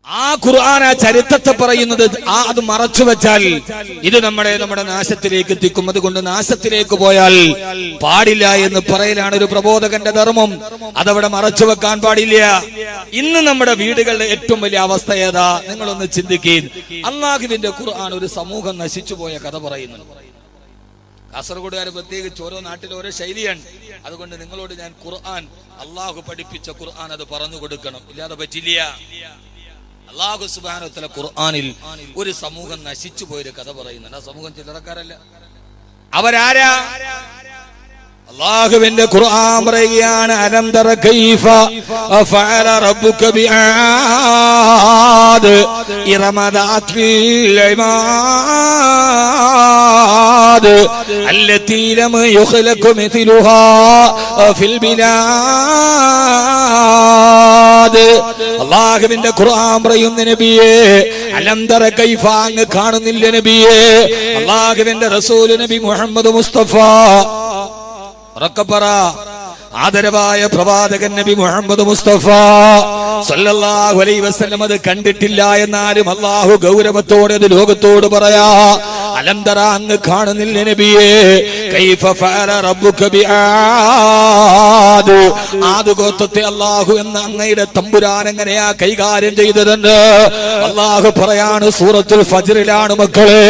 ആ ഖുർആൻ ആ ചരിത്രത്തെ പറയുന്നത് അത് മറച്ചു വെച്ചാൽ ഇത് നമ്മുടെ നാശത്തിലേക്ക് എത്തിക്കും. അതുകൊണ്ട് നാശത്തിലേക്ക് പോയാൽ പാടില്ല എന്ന് പറയലാണ് ഒരു പ്രബോധകന്റെ ധർമ്മം. അതവിടെ മറച്ചു വെക്കാൻ പാടില്ല. ഇന്ന് നമ്മുടെ വീടുകളുടെ ഏറ്റവും വലിയ അവസ്ഥ ഏതാ? നിങ്ങളൊന്ന് ചിന്തിക്കുക. അല്ലാഹുവിന്റെ ഖുർആൻ ഒരു സമൂഹം നശിച്ചു പോയ കഥ പറയുന്നു. കാസർഗോഡുകാർ പ്രത്യേകിച്ച് ഓരോ നാട്ടിൽ ഓരോ ശൈലിയാണ്. അതുകൊണ്ട് നിങ്ങളോട് ഞാൻ ഖുർആൻ, അള്ളാഹു പഠിപ്പിച്ച ഖുർആൻ അത് പറഞ്ഞു കൊടുക്കണം, ഇല്ലാതെ പറ്റില്ല. അല്ലാഹു സുബ്ഹാനഹു വ തആല ഖുർആനിൽ ഒരു സമൂഹം നശിച്ചു പോയൊരു കഥ പറയുന്നുണ്ട്. ആ സമൂഹം ചില്ലറക്കാരല്ല. അവരാരാ? അല്ലാഹുവിന്റെ ഖുർആൻ പറയുകയാണ്, അലം തറ കൈഫ ഫഅല റബ്ബുക ബിആദ് ഇറമ ദാത്തിൽ ഇമാദ് അല്ലതി ലം യുഖ്ലഖ മിഥ്ലുഹാ ഫിൽ ബിലാദ്. അല്ലാഹുവിന്റെ ഖുർആൻ പറയുന്ന നബിയേ, അലം തറ കൈഫ, അങ്ങ് കാണുന്നില്ല നബിയേ? അല്ലാഹുവിന്റെ റസൂൽ നബി മുഹമ്മദ് മുസ്തഫ ആദരവായ പ്രവാചകൻ നബി മുഹമ്മദ് മുസ്തഫ സല്ലല്ലാഹു അലൈഹി വസല്ലം അത് കണ്ടിട്ടില്ല. എന്നാലും അല്ലാഹു ഗൗരവത്തോടെ അത് ലോകത്തോട് പറയാ, അലം തറ, അങ്ങ് കാണുന്നില്ല നബിയേ? കൈഫ ഫഅല റബ്ബുക ബിആദ്, ആദ് ഗോത്രത്തെ അല്ലാഹു എന്ന അങ്ങയുടെ തമ്പുരാൻ എങ്ങനെയാ കൈകാര്യം ചെയ്തതെന്ന് അല്ലാഹു പറയാണ്. സൂറത്തുൽ ഫജ്റിലാണ് മക്കളെ.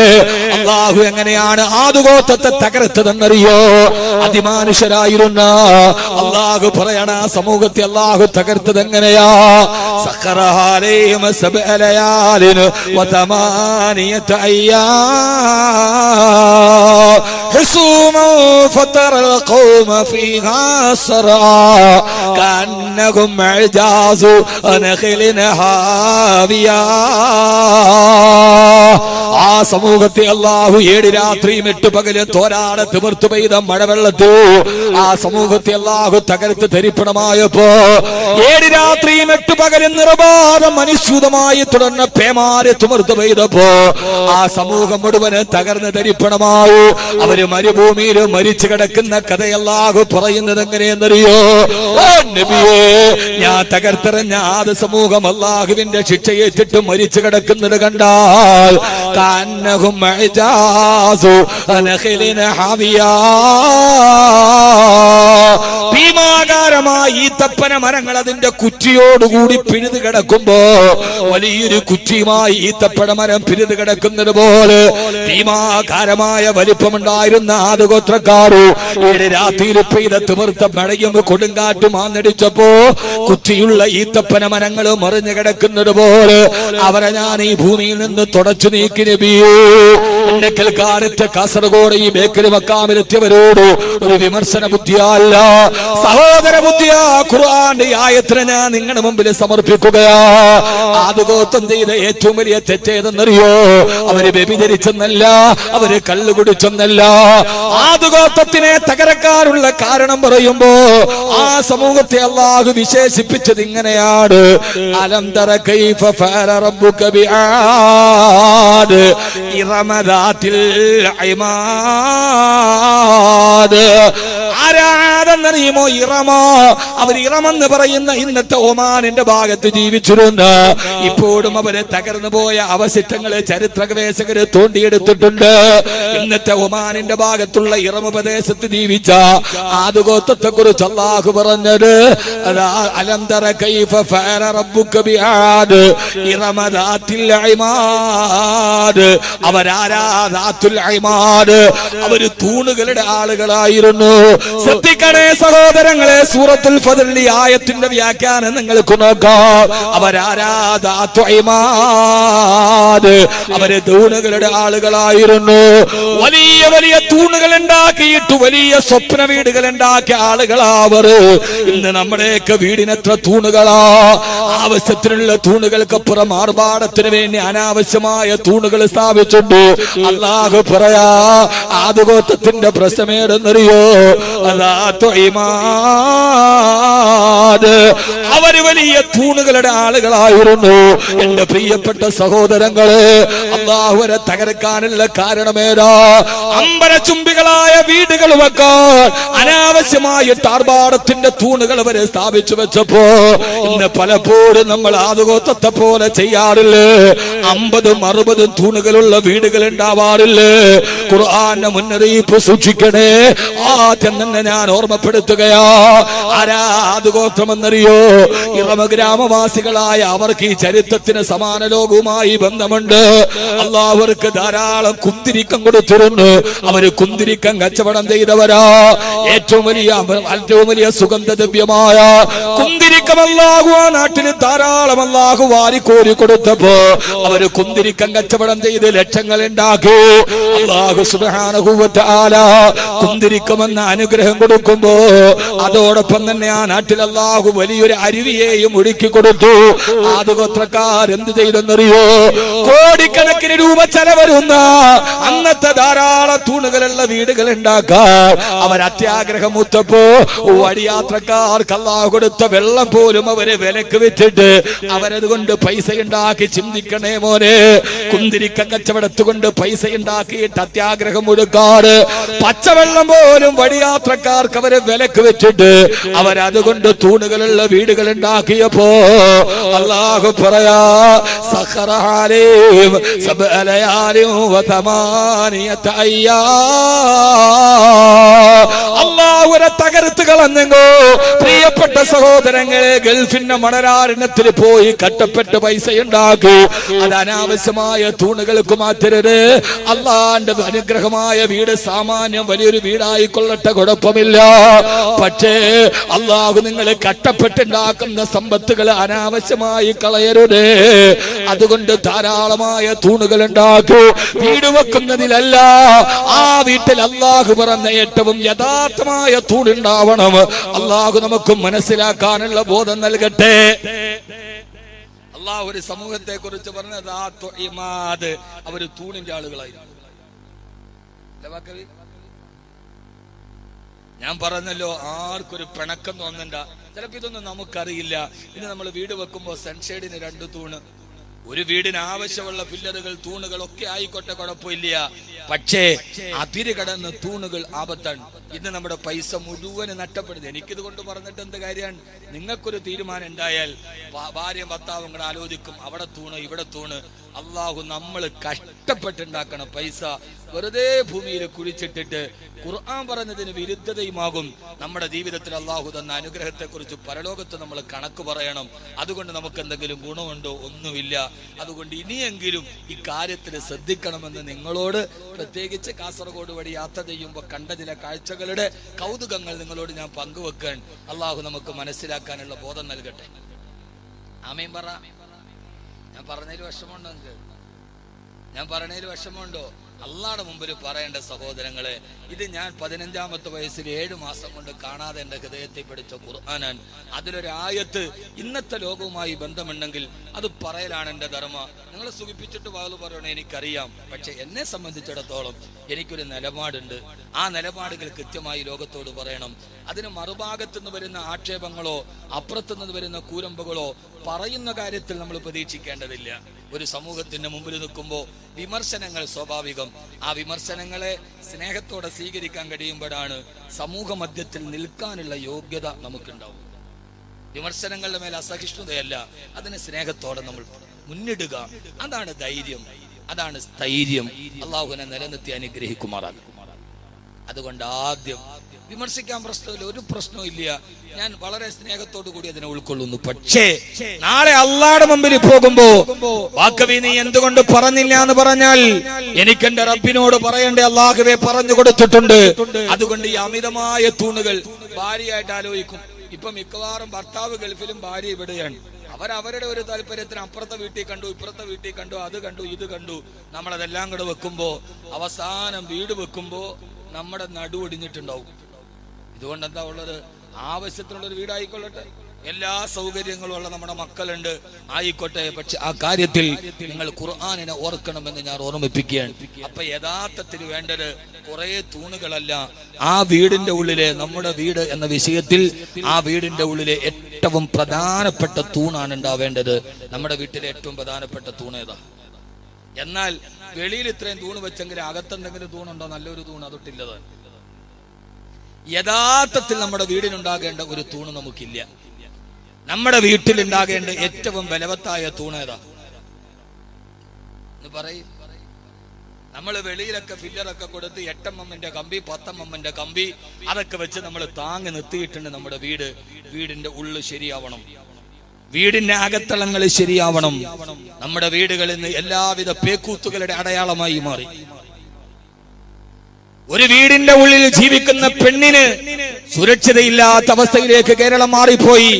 അല്ലാഹു എങ്ങനെയാണ് ആദ് ഗോത്രത്തെ തകർത്തതെന്നറിയോ? അതിമാനുഷരായിരുന്ന അല്ലാഹു പറയണ സമൂഹത്തെ അല്ലാഹു തകർത്തത് എങ്ങനെയാ? സഖറഹാ അലൈഹിം സബ്അ ലയാലിൻ വതമാനിയത അയ്യാം ഹുസൂമൻ ഫതറൽ ഖൗമ ഫീഹാ സറാ കഅന്നഹും അജാസു നഖലിൻ ഹാവിയാ. ആ സമൂഹത്തെ അല്ലാഹു 7 രാത്രിയും 8 പകലും തോരാതെ തിമിർത്തു പെയ്ത മഴവെള്ളത്തോ ആ സമൂഹത്തെ അല്ലാഹു തകർത്ത് ധരിപ്പണമായപ്പോ 7 രാത്രിയും 8 പകലും നിർബാധം അനുസ്യൂതമായി തുടർന്ന് പേമാരെ തിമിർത്തു പെയ്തപ്പോ ആ സമൂഹം മുഴുവന് തകർന്ന് ധരിപ്പണമാവൂ. അവര് മരുഭൂമിയിൽ മരിച്ചു കിടക്കുന്ന കഥ അല്ലാഹു പറയുന്നത് എങ്ങനെയെന്നറിയോ? നബിയേ, ഞാൻ തകർത്തെറിഞ്ഞ ആദ്യ സമൂഹം അല്ലാഹുവിന്റെ ശിക്ഷയേറ്റിട്ട് മരിച്ചു കിടക്കുന്നത് കണ്ടാൽ കഅന്നഹും അജാസു നഖലിൻ ഹാവിയാ, ഭീമാകാരമായ ഈത്തപ്പന മരങ്ങൾ അതിന്റെ കുറ്റിയോടുകൂടി പിഴുതു കിടക്കുമ്പോ വലിയൊരു കുറ്റിയുമായി ഈത്തപ്പന മരം പിഴുതു കിടക്കുന്നത് പോലെ ഭീമാകാരമായ വലിപ്പമുണ്ടായിരുന്ന ആദ് ഗോത്രക്കാരു 7 രാത്രിയിൽ പെയ്ത തിമിർത്ത മഴയും കൊടുങ്കാറ്റും ആഞ്ഞടിച്ചപ്പോ കുറ്റിയുള്ള ഈത്തപ്പന മരങ്ങൾ മറിഞ്ഞു കിടക്കുന്നത് പോലെ അവരെ ഞാൻ ഈ ഭൂമിയിൽ നിന്ന് തുടച്ചു നീക്കി നബിയേ. എന്നെ കേൾക്കാനെത്തിയ കാസർഗോഡ് ഈ ബേക്കറി മക്കാമിലെത്തിയവരോട് ഒരു വിമർശന ബുദ്ധിയല്ല, സഹോദര ബുദ്ധിയാ. ഖുർആന്റെ ആയത്തിനെ ഞാൻ നിങ്ങളുടെ മുമ്പിൽ സമർപ്പിക്കുകയാ. ആദ് ഗോത്രം ചെയ്ത ഏറ്റവും വലിയ തെറ്റേതെന്നറിയോ? അവര് വ്യഭിചരിച്ചെന്നല്ല, അവര് കള്ളു കുടിച്ചെന്നല്ല. ആദ് ഗോത്രത്തിനെ തകർക്കാനുള്ള കാരണം പറയുമ്പോ ആ സമൂഹത്തെ അല്ലാഹു വിശേഷിപ്പിച്ചത് ഇങ്ങനെയാണ്, അലം തറ കൈഫ ഫഅല റബ്ബുക ബിആദ് ഇറമ ദാത്തിൽ ഇമാദ്. ആരാധനറിയുമോ? ഇറമ. അവർ ഇറമെന്ന് പറയുന്ന ഇന്നത്തെ ഒമാനിന്റെ ഭാഗത്ത് ജീവിച്ചിരുന്ന ഇപ്പോഴും അവര് തകർന്നു പോയ അവശിഷ്ടങ്ങള് ചരിത്ര ഗവേഷകര് തോണ്ടിയെടുത്തിട്ടുണ്ട്. ഇന്നത്തെ ഒമാനിന്റെ ഭാഗത്തുള്ള ഇറമ പ്രദേശത്ത് ജീവിച്ച ആദ് ഗോത്രത്തെ കുറിച്ച് അല്ലാഹു പറഞ്ഞത്, അലം തറ കൈഫ ഫഅല റബ്ബുക ബിആദ് ഇറമ ദാത്തിൽ ഇമാദ്. അവരാരാ? ദാത്തുൽ ഇമാദ്. അവര് തൂണുകളുടെ ആളുകളായിരുന്നു. ശ്രദ്ധിക്കണേ സഹോദരങ്ങളെ, സൂറത്തുൽ ഫജ്റിലെ ആയത്തിന്റെ വ്യാഖ്യാനം നിങ്ങൾക്ക് നോക്കാം. അവരാരാ? ദാത്തുൽ ഇമാദ്. അവര് തൂണുകളുടെ ആളുകളായിരുന്നു. വലിയ വലിയ തൂണുകൾ ഉണ്ടാക്കിയിട്ട് വലിയ സ്വപ്ന വീടുകൾ ഉണ്ടാക്കിയ ആളുകളാവർ. ഇന്ന് നമ്മുടെയൊക്കെ വീടിനെത്ര തൂണുകളാ! ആവശ്യത്തിനുള്ള തൂണുകൾക്കപ്പുറം ആർഭാടത്തിന് വേണ്ടി അനാവശ്യമായ തൂണുകൾ സ്ഥാപിച്ചിട്ടുണ്ട്. അല്ലാഹു പറയാ, ആദ് ഗോത്രത്തിന്റെ പ്രശ്നമേടെന്നറിയോ? അവര് വലിയ തൂണുകളുടെ ആളുകളായിരുന്നു. എന്റെ പ്രിയപ്പെട്ട സഹോദരങ്ങളെ, അല്ലാഹുവരെ തകർക്കാനുള്ള കാരണമേതാ? അമ്പരചുംബികളായ വീടുകൾ വെക്കാൻ അനാവശ്യമായിട്ട് ആർഭാടത്തിന്റെ തൂണുകൾ അവരെ സ്ഥാപിച്ചു വെച്ചപ്പോ ഇന്ന് പലപ്പോഴും നമ്മൾ ആദുഗോത്രത്തെ പോലെ ചെയ്യാറില്ലേ? 50-60 തൂണുകളുള്ള വീടുകൾ ഉണ്ടാവാറില്ലേ? ഖുർആന്റെ മുന്നറിയിപ്പ് സൂക്ഷിക്കണേ. ആദ്യം തന്നെ ഞാൻ ഓർമ്മപ്പെടുത്തുകയാ, ആരാ ആദുഗോത്രമെന്നറിയോ? ഇറമ ഗ്രാമവാസികളായ അവർക്ക് ഈ ചരിത്രത്തിന് സമാന ലോകവുമായി ബന്ധമുണ്ട്. അല്ലാഹു അവർക്ക് ധാരാളം കുന്തിരിക്കം കൊടുത്തിരുന്നു. അവര് കുന്തിരിക്കം കച്ചവടം ചെയ്തവരാ. ഏറ്റവും വലിയ സുഗന്ധദ്രവ്യമായ കുന്തിരിക്കം അല്ലാഹു ആ നാട്ടിൽ ധാരാളം അല്ലാഹു വാരിക്കോരി കൊടുത്തപ്പോ അവര് കുന്തിരിക്കം കച്ചവടം ചെയ്ത് ലക്ഷങ്ങൾ ഉണ്ടാക്കി. അല്ലാഹു സുബ്ഹാനഹു വ തആല കുന്തിരിക്കമെന്ന അനുഗ്രഹം കൊടുക്കുമ്പോ അതോടൊപ്പം തന്നെ ആ നാട്ടിൽ അല്ലാഹു വലിയൊരു അരുവിയെയും ഒഴുക്കി കൊടുത്തു. ആദുഗോത്രക്കാർ എന്ത് ചെയ്തെന്നറിയോ? കോടിക്കണക്കിന് രൂപ ചെലവരുന്ന അന്നത്തെ ധാരാളം തൂണുകളുള്ള വീടുകൾ ഉണ്ടാക്കാൻ അവർ അത്യാഗ്രഹം മൂത്തപ്പോ വഴിയാത്രക്കാർക്ക് അല്ലാഹു കൊടുത്ത വെള്ളം പോലും അവര് വിലക്ക് വെച്ചിട്ട് അവരതുകൊണ്ട് പൈസ ഉണ്ടാക്കി. ചിന്തിക്കണേ മോനെ, കുന്തിരിക്ക കച്ചവടത്തുകൊണ്ട് പൈസ ഉണ്ടാക്കിയിട്ട് അത്യാഗ്രഹം കൊടുക്കാറ്. പച്ചവെള്ളം പോലും വഴിയാത്രക്കാർക്ക് അവരെ വിലക്ക് വെച്ചിട്ട് അവരതുകൊണ്ട് തൂണുകളുള്ള വീടുകൾ ഉണ്ടാക്കിയപ്പോ അല്ലാഹു പറയാ, സഖറഹാലീം സബഅലയാലിം വതമാനിയത അയ്യാം. അല്ലാഹുവരെ തകർത്ത് കളഞ്ഞെങ്കോ പ്രിയപ്പെട്ട സഹോദരങ്ങളെ, ഗൾഫിന്റെ മണരാരണ്യത്തിൽ പോയി കട്ടപ്പെട്ട് പൈസ ഉണ്ടാക്കി അത് അനാവശ്യമായ തൂണുകൾക്ക് മാറ്റരുത്. അള്ളാന്റെ അനുഗ്രഹമായ വീട് സാമാന്യം വലിയൊരു വീടായിക്കൊള്ളട്ടെ, കുഴപ്പമില്ല. പക്ഷേ അള്ളാഹു നിങ്ങൾ കട്ടപ്പെട്ടുണ്ടാക്കുന്ന സമ്പത്തുകൾ അനാവശ്യമായി കളയരുത്. അതുകൊണ്ട് ധാരാളമായ തൂണുകൾ ഉണ്ടാക്കൂ. വീട് വെക്കുന്നതിലല്ല, ആ വീട്ടിൽ അള്ളാഹു പറഞ്ഞ ഏറ്റവും യഥാർത്ഥമായ തൂണുണ്ടാവണം. അള്ളാഹു നമുക്ക് മനസ്സിലാക്കാനുള്ള ബോധം നൽകട്ടെ. അള്ളാഹു ഒരു സമൂഹത്തെ കുറിച്ച് പറഞ്ഞത് അവര് തൂണിന്റെ ആളുകളായിരുന്നു. ഞാൻ പറഞ്ഞല്ലോ, ആർക്കൊരു പിണക്കം തോന്നണ്ട. ചിലപ്പോ ഇതൊന്നും നമുക്കറിയില്ല. ഇനി നമ്മൾ വീട് വെക്കുമ്പോ സൺഷെയ്ഡിന് 2 തൂണ്, ഒരു വീടിന് ആവശ്യമുള്ള പില്ലറുകൾ തൂണുകൾ ഒക്കെ ആയിക്കോട്ടെ, കുഴപ്പമില്ല. പക്ഷേ അതിര് കടന്ന് തൂണുകൾ ആപത്താണ്. ഇന്ന് നമ്മുടെ പൈസ മുഴുവന് നഷ്ടപ്പെടുന്നത്. എനിക്കിത് കൊണ്ട് പറഞ്ഞിട്ട് എന്ത് കാര്യമാണ്? നിങ്ങൾക്കൊരു തീരുമാനം ഉണ്ടായാൽ ഭാര്യയും ഭർത്താവും കൂടെ ആലോചിക്കും, അവിടെ തൂണ് ഇവിടെ തൂണ്. അള്ളാഹു നമ്മൾ കഷ്ടപ്പെട്ടുണ്ടാക്കണം പൈസ വെറുതെ ഭൂമിയിൽ കുഴിച്ചിട്ടിട്ട് ഖുർആൻ പറഞ്ഞതിന് വിരുദ്ധതയുമാകും. നമ്മുടെ ജീവിതത്തിൽ അള്ളാഹു തന്ന അനുഗ്രഹത്തെ കുറിച്ച് പരലോകത്ത് നമ്മൾ കണക്ക് പറയണം. അതുകൊണ്ട് നമുക്ക് എന്തെങ്കിലും ഗുണമുണ്ടോ? ഒന്നുമില്ല. അതുകൊണ്ട് ഇനിയെങ്കിലും ഈ കാര്യത്തിൽ ശ്രദ്ധിക്കണമെന്ന് നിങ്ങളോട്, പ്രത്യേകിച്ച് കാസർഗോഡ് വഴി യാത്ര ചെയ്യുമ്പോൾ കണ്ട ചില കാഴ്ചകളുടെ കൗതുകങ്ങൾ നിങ്ങളോട് ഞാൻ പങ്കുവെക്കാൻ അള്ളാഹു നമുക്ക് മനസ്സിലാക്കാനുള്ള ബോധം നൽകട്ടെ. ആമീൻ പറ. ഞാൻ പറഞ്ഞതിൽ വിഷമമുണ്ടോ? ഞാൻ പറഞ്ഞതിൽ വിഷമമുണ്ടോ? അള്ളാഹുടെ മുമ്പിൽ പറയേണ്ട സഹോദരങ്ങളെ, ഇത് ഞാൻ 15ാമത്തെ വയസ്സിൽ 7 മാസം കൊണ്ട് കാണാതെ എന്റെ ഹൃദയത്തിൽ പഠിച്ച ഖുർആനാണ്. അതിലൊരു ആയത്ത് ഇന്നത്തെ ലോകവുമായി ബന്ധമുണ്ടെങ്കിൽ അത് പറയലാണ് എന്റെ ധർമ്മ. നിങ്ങൾ സുഖിപ്പിച്ചിട്ട് വാള് പറയണേ എനിക്കറിയാം. പക്ഷെ എന്നെ സംബന്ധിച്ചിടത്തോളം എനിക്കൊരു നിലപാടുണ്ട്. ആ നിലപാടുകൾ കൃത്യമായി ലോകത്തോട് പറയണം. അതിന് മറുഭാഗത്തുനിന്ന് വരുന്ന ആക്ഷേപങ്ങളോ അപ്പുറത്തുനിന്ന് വരുന്ന കൂരമ്പുകളോ പറയുന്ന കാര്യത്തിൽ നമ്മൾ പ്രതീക്ഷിക്കേണ്ടതില്ല. ഒരു സമൂഹത്തിന്റെ മുമ്പിൽ നിൽക്കുമ്പോൾ വിമർശനങ്ങൾ സ്വാഭാവികം. ആ വിമർശനങ്ങളെ സ്നേഹത്തോടെ സ്വീകരിക്കാൻ കഴിയുമ്പോഴാണ് സമൂഹ മധ്യത്തിൽ നിൽക്കാനുള്ള യോഗ്യത നമുക്കുണ്ടാവും. വിമർശനങ്ങളുടെ മേൽ അസഹിഷ്ണുതയല്ല, അതിനെ സ്നേഹത്തോടെ നമ്മൾ മുന്നിടുക. അതാണ് ധൈര്യം, അതാണ് സ്ഥൈര്യം. അള്ളാഹുവിനെ നിലനിർത്തി അനുഗ്രഹിക്കുമാറാകും. അതുകൊണ്ട് ആദ്യം വിമർശിക്കാൻ പ്രശ്നമില്ല, ഒരു പ്രശ്നവും ഇല്ല. ഞാൻ വളരെ സ്നേഹത്തോടു കൂടി അതിനെ ഉൾക്കൊള്ളുന്നു. പക്ഷേ നാളെ അള്ളാഹുടെ മുമ്പിൽ പോകുമ്പോ വാക്കവി നീ എന്തുകൊണ്ട് പറഞ്ഞില്ല എന്ന് പറഞ്ഞാൽ എനിക്ക് എന്റെ റബ്ബിനോട് പറയേണ്ട അള്ളാഹുവെ പറഞ്ഞു കൊടുത്തിട്ടുണ്ട്. അതുകൊണ്ട് ഈ അമിതമായ തൂണുകൾ ഭാര്യയായിട്ട് ആലോചിക്കും. ഇപ്പൊ മിക്കവാറും ഭർത്താവ് ഗൾഫിലും ഭാര്യ ഇവിടെയാണ്. അവരവരുടെ ഒരു താല്പര്യത്തിന് അപ്പുറത്തെ വീട്ടിൽ കണ്ടു, ഇപ്പുറത്തെ വീട്ടിൽ കണ്ടു, അത് കണ്ടു, ഇത് കണ്ടു. നമ്മളതെല്ലാം കൂടെ വെക്കുമ്പോ അവസാനം വീട് വെക്കുമ്പോ നമ്മുടെ നടുവൊടിഞ്ഞിട്ടുണ്ടാവും. ഇതുകൊണ്ട് എന്താ ഉള്ളത്? ആവശ്യത്തിനുള്ളൊരു വീടായിക്കൊള്ളട്ടെ, എല്ലാ സൗകര്യങ്ങളും ഉള്ള നമ്മുടെ മക്കളുണ്ട്, ആയിക്കോട്ടെ. പക്ഷെ ആ കാര്യത്തിൽ നിങ്ങൾ ഖുർആനിനെ ഓർക്കണമെന്ന് ഞാൻ ഓർമ്മിപ്പിക്കുകയാണ്. അപ്പൊ യഥാർത്ഥത്തിൽ വേണ്ടത് കുറെ തൂണുകളല്ല. ആ വീടിന്റെ ഉള്ളിലെ നമ്മുടെ വീട് എന്ന വിഷയത്തിൽ ആ വീടിന്റെ ഉള്ളിലെ ഏറ്റവും പ്രധാനപ്പെട്ട തൂണാണ് ഉണ്ടാവേണ്ടത്. നമ്മുടെ വീട്ടിലെ ഏറ്റവും പ്രധാനപ്പെട്ട തൂണേതാ? എന്നാൽ വെളിയിൽ ഇത്രയും തൂണ് വെച്ചെങ്കിൽ അകത്തെന്തെങ്കിലും തൂണുണ്ടോ? നല്ലൊരു തൂണ് അതൊട്ടില്ലതാണ്. യഥാർത്ഥത്തിൽ നമ്മുടെ വീടിനുണ്ടാകേണ്ട ഒരു തൂണ് നമുക്കില്ല. നമ്മുടെ വീട്ടിലുണ്ടാകേണ്ട ഏറ്റവും ബലവത്തായ തൂണേതാ എന്ന് പറയും. നമ്മൾ വെളിയിലൊക്കെ ഫില്ലറൊക്കെ കൊടുത്ത് 8 mm കമ്പി 10 mm കമ്പി അതൊക്കെ വെച്ച് നമ്മൾ താങ്ങി നിർത്തിയിട്ടുണ്ട്. നമ്മുടെ വീടിന്റെ ഉള്ളു ശരിയാവണം, വീടിന്റെ അകത്തളങ്ങൾ ശരിയാവണം. നമ്മുടെ വീടുകളിൽ നിന്ന് എല്ലാവിധ പേക്കൂത്തുകളുടെ അടയാളമായി മാറി. ഒരു വീടിന്റെ ഉള്ളിൽ ജീവിക്കുന്ന പെണ്ണിന് സുരക്ഷിതയില്ലാത്ത അവസ്ഥയിലേക്ക് കേരളം മാറിപ്പോയി.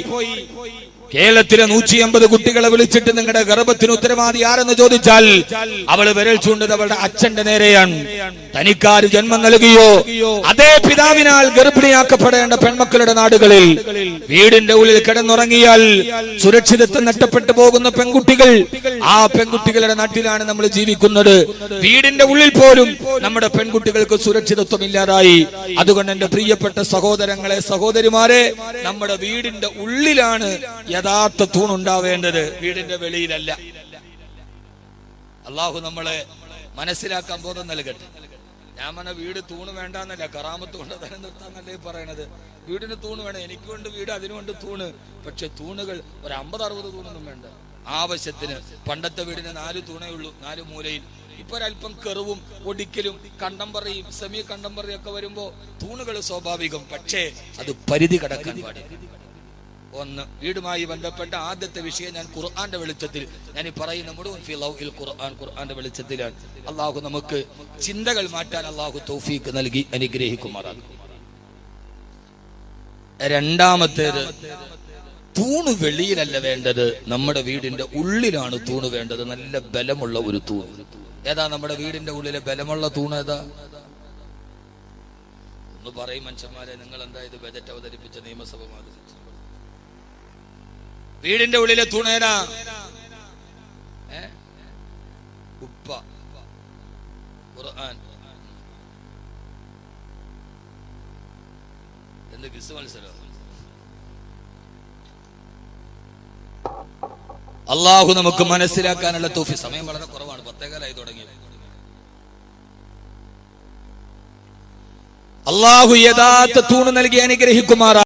കേരളത്തിലെ 150 കുട്ടികളെ വിളിച്ചിട്ട് നിങ്ങളുടെ ഗർഭത്തിന് ഉത്തരവാദി ആരെന്ന് ചോദിച്ചാൽ അവള് വിരൽ ചൂണ്ടത് അവളുടെ അച്ഛന്റെ നേരെയാണ്. തനിക്കാര് ജന്മം നൽകിയോ അതേ പിതാവിനാൽ ഗർഭിണിയാക്കപ്പെടേണ്ട പെൺമക്കളുടെ നാടുകളിൽ വീടിന്റെ ഉള്ളിൽ കിടന്നുറങ്ങിയാൽ സുരക്ഷിതത്വം നഷ്ടപ്പെട്ടു പോകുന്ന പെൺകുട്ടികൾ, ആ പെൺകുട്ടികളുടെ നാട്ടിലാണ് നമ്മൾ ജീവിക്കുന്നത്. വീടിന്റെ ഉള്ളിൽ പോലും നമ്മുടെ പെൺകുട്ടികൾക്ക് സുരക്ഷിതത്വം ഇല്ലാതായി. അതുകൊണ്ട് എന്റെ പ്രിയപ്പെട്ട സഹോദരങ്ങളെ, സഹോദരിമാരെ, നമ്മുടെ വീടിന്റെ ഉള്ളിലാണ് യഥാർത്ഥ തൂണുണ്ടാവേണ്ടത്, വീടിന്റെ വെളിയിലല്ല. അള്ളാഹു നമ്മളെ മനസ്സിലാക്കാൻ ബോധം നൽകട്ടെ. ഞാൻ പറഞ്ഞ വീട് തൂണ് വേണ്ടെന്നല്ല, കറാമത്ത് കൊണ്ട് തന്നെ നിർത്താന്നല്ലേ പറയണത്. വീടിന് തൂണ് വേണം, എനിക്കുണ്ട് വീട്, അതിനുകൊണ്ട് തൂണ്. പക്ഷെ തൂണുകൾ ഒരു 50-60 തൂണൊന്നും വേണ്ട. ആവശ്യത്തിന്. പണ്ടത്തെ വീടിന് 4 തൂണേ ഉള്ളൂ, 4 മൂലയിൽ. ഇപ്പൊ ഒരല്പം കെറുവും ഒടിക്കലും കണ്ടംപറയും സെമി കണ്ടംപറയും ഒക്കെ വരുമ്പോ തൂണുകൾ സ്വാഭാവികം. പക്ഷേ അത് പരിധി കടക്കാൻ പാടില്ല. ഒന്ന്, വീടുമായി ബന്ധപ്പെട്ട ആദ്യത്തെ വിഷയം ഞാൻ ഖുർആന്റെ വെളിച്ചത്തിൽ ഞാൻ ഈ പറയുന്ന മുഴുവൻ ഖുർആന്റെ വെളിച്ചത്തിലാണ്. അള്ളാഹു നമുക്ക് ചിന്തകൾ മാറ്റാൻ അള്ളാഹു തൗഫീഖ് നൽകി അനുഗ്രഹിക്കുമാറാകും. രണ്ടാമത്തേത്, തൂണ് വെളിയിലല്ല വേണ്ടത്, നമ്മുടെ വീടിന്റെ ഉള്ളിലാണ് തൂണ് വേണ്ടത്. നല്ല ബലമുള്ള ഒരു തൂണ്. ഏതാ നമ്മുടെ വീടിന്റെ ഉള്ളിലെ ബലമുള്ള തൂണ്? ഏതാ ഒന്ന് പറയും മനുഷ്യന്മാരെ. നിങ്ങൾ എന്താ ഇത് ബജറ്റ് അവതരിപ്പിച്ച നിയമസഭ മാതിരി? വീടിന്റെ ഉള്ളിലെ തൂണേനാ? ഉപ്പ, ഖുർആൻ. എന്ത് ക്വിസ് മത്സരം? അള്ളാഹു നമുക്ക് മനസ്സിലാക്കാനുള്ള തൗഫീഖ്. സമയം വളരെ കുറവാണ്, 10:15 തുടങ്ങി. അള്ളാഹു യഥാർത്ഥ തൂണ് നൽകി അനുഗ്രഹിക്കുമാറാ.